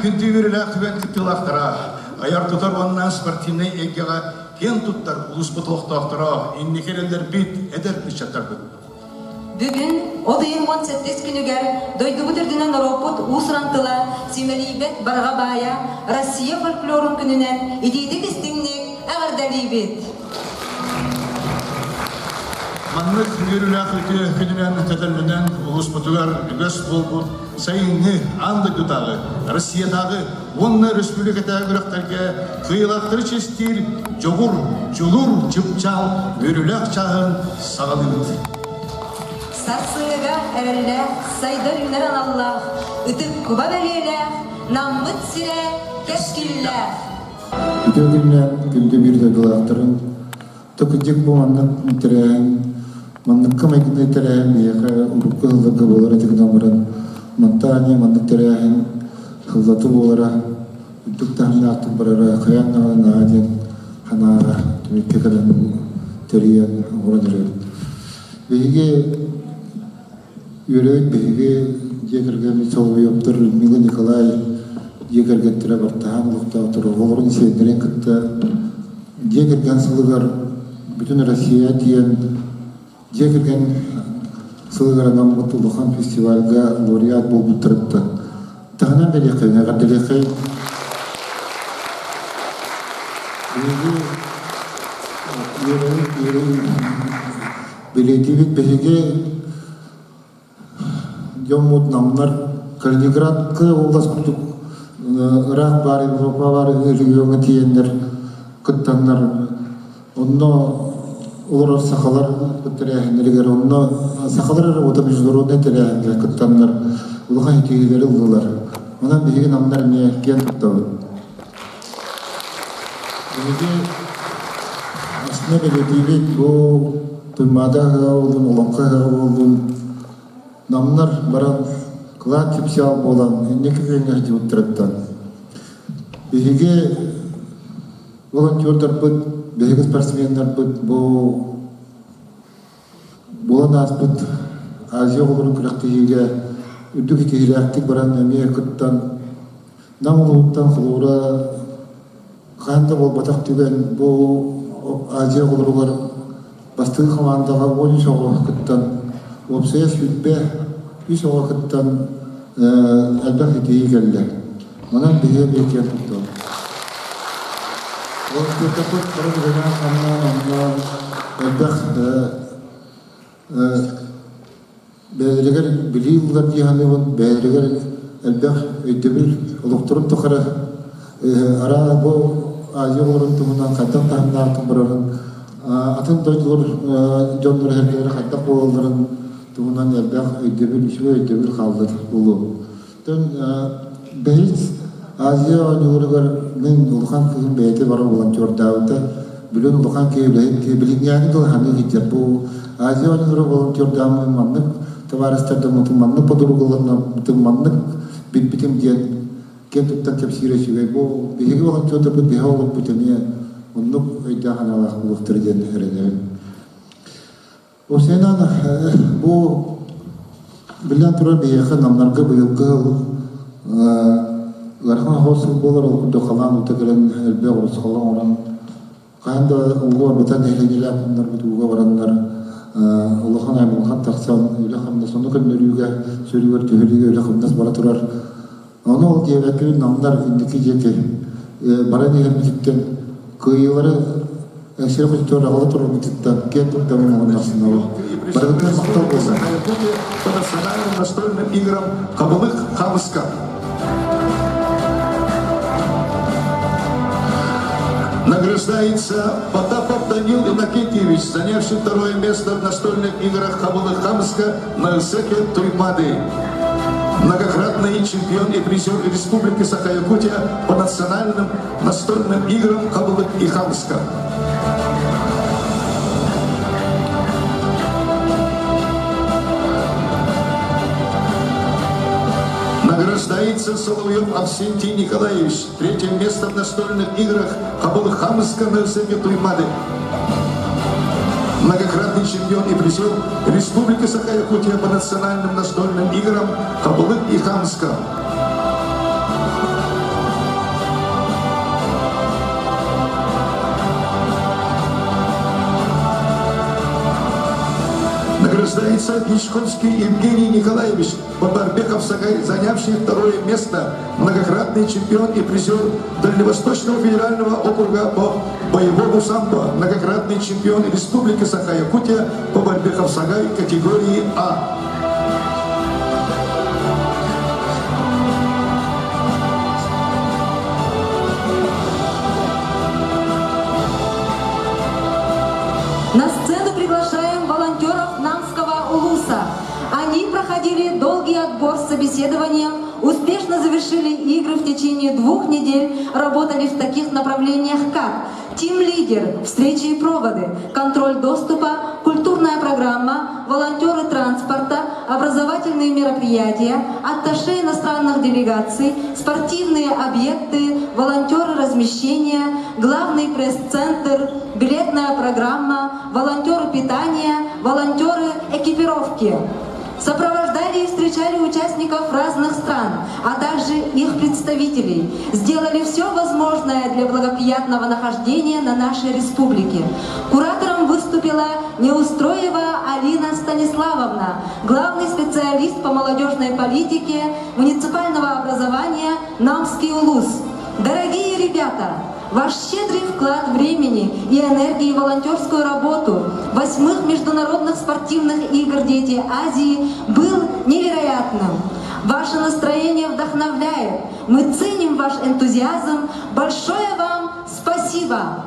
күндүгүрүләк түбән кыттылақтыра, аяр тұтар оннан спортивный эгеға кен тұттар ұлыс бұтылықтақтыра, иннекерелер бит, әдер пішаттар бұд. Бүгін, одайын 18 күнігер, дойды бұтырдынан ропот ұсырантыла, симелейбет барға бая, Россия фольклорын күнінен, идейдік істіңнек әғардалейбет. Маннык күндүгүрүләк күнінен тәтәлінен ұлыс бұтығар үгіс болбұд, сайынны анды күтағы, Россиядағы онны республикатағы күріқтарға қиылақтыры честер, жоғыр, жұлыр, жыпчал, өріләк чағын сағалымды. Сарсыға әрілі, сайдар үнерін Аллах, үтіп күба бәлелі, наммыт сире, кәшкілі. Күтөгүннен күнді бірді қылақтырын, тұқыдек болғаннан үтірәйін, манныққа мәйкінді үтірәйін, ияға ұрыққы ғылдығы болар әтігін амырын, мантане манны тәрәйін, ғылдаты болара, үттік тағын ақтық барара, қаяннағын аден, ханаға, түмекке қадан тәрейін, орын жүрер. Бейге үйрек, бейге жекірген солғы өптір, Людмила Николай жекірген түрі бартаған ұлықта отыр, олырын сейдерен күтті. Жекірген сылығар бүтін Россия дейін, жекірген сылығар намғыт ұлыған фестивальға лауреат болып тұрыпты. Тағынан бәлекай, нәғар дәлекай. Белетевик бәйге Жомут намнар Калининградқа олдас күтіп Ирақ бар, Европа бар, регионы тиендер күттаннар. Онно олар сақалар күттірәхіндерігер, онно сақалар ота международный тірәхіндер күттаннар. Олыған етегелері ұлдылар. Онан бәйге намнар не кен күттауы. Бәйге асына белетевик бұл Тумадаға олдың, Олонқаға олдың, намнар баран қылан тепсиал болан, енекі күйіңер деп тұрыптан. Бейге волонтердар бұд, бейге спортсмендар бұд, болан аз бұд, Азия олырын күріқті еге, үдді кетегері әктік баран әме күттан, нам олуыттан қылуыра, қанды ол батақ түген, бұл Азия олырығар, бастығы қамандаға ойын соғы күттан, опсая сүйтбе, үй соғы күттан әлбәқ етеге келді. Мұнан бейе бейкен күтті. Ол күтті күт құрын ғынан қамынан әлбәқ бәйірігер білей ұлғар дейханы бұн, бәйірігер әлбәқ өйдебіл ұлықтырын тұқыры ара бұл Азия олырын тұғынан қайдан тағымын артын бұрарын атын дойдылыр жонлар әргелері қайдақ болаларын тұғынан әлбәқ өйдебіл, үші өйдебіл қалды болу. Бәйіз Азия ойнылырығар мен ұлған күйін бәйті бары волонтер дауыда бүлін ұлған кейбілін яны дұл ханы кетер. Бұл Азия ойнылыры волонтер дауын маннық товарыстарды мұтын маннық подырғыларына мұтын маннық бітбітім ден кен тұттан кәпсире шүгей. Бұл бейгі волонтерді бұл бейі олып бүтіне оннук өйдә ханалах булыктыр дигән хәрәдә. Осенан бу белән туры бияхы намнарга быелгы лархан хосыл булыр ул дохалан үтәгән әлбә урысхалан уран канда улы битән һәләгеләр bunlar битуга бараннар Аллаһын аймылган тахсан үле хамда соны көннәргә сөйләр төһөлегә үле хамдас бара турар. Аны ул диәләкән намнар индики җеке бара дигән биттән кыйылары әшер құтыр ағылы тұры бұтыттан кен тұттамын оған асынауы. Барғытын мақтал болса. По национальным настольным играм «Кабылык Хамыска». Награждается Потапов Данил Иннокентьевич, занявший второе место в настольных играх «Кабылык Хамыска» на Исеке Туймады. Многократный чемпион и призер Республики Саха-Якутия по национальным настольным играм «Кабылык и Хамыска». Награждается Соловьев Авсентий Николаевич, третье место в настольных играх «Кабылык Хамыска» на Исеке Туймады. Многократный чемпион и призер Республики Саха-Якутия по национальным настольным играм «Кабылык и Хамыска». Награждается Гичкунский Евгений Николаевич Бабарбеков-Сагай, занявший второе место, многократный чемпион и призер Дальневосточного федерального округа по боевому самбо, многократный чемпион Республики Саха-Якутия по Бабарбеков-Сагай категории А. На сцену приглашаем волонтеров Намского улуса. Они проходили долгий отбор с собеседованием, успешно завершили игры в течение 2 недель, работали в таких направлениях, как тим-лидер, встречи и проводы, контроль доступа, культурная программа, волонтеры транспорта, образовательные мероприятия, атташе иностранных делегаций, спортивные объекты, волонтеры размещения, главный пресс-центр, билетная программа, волонтеры питания, волонтеры экипировки. Сопровождали и встречали участников разных стран, а также их представителей. Сделали все возможное для благоприятного нахождения на нашей республике. Куратором выступила Неустроева Алина Станиславовна, главный специалист по молодежной политике муниципального образования Намский улус. Дорогие ребята! Ваш щедрый вклад времени и энергии в волонтерскую работу 8-х международных спортивных игр «Дети Азии» был невероятным. Ваше настроение вдохновляет. Мы ценим ваш энтузиазм. Большое вам спасибо!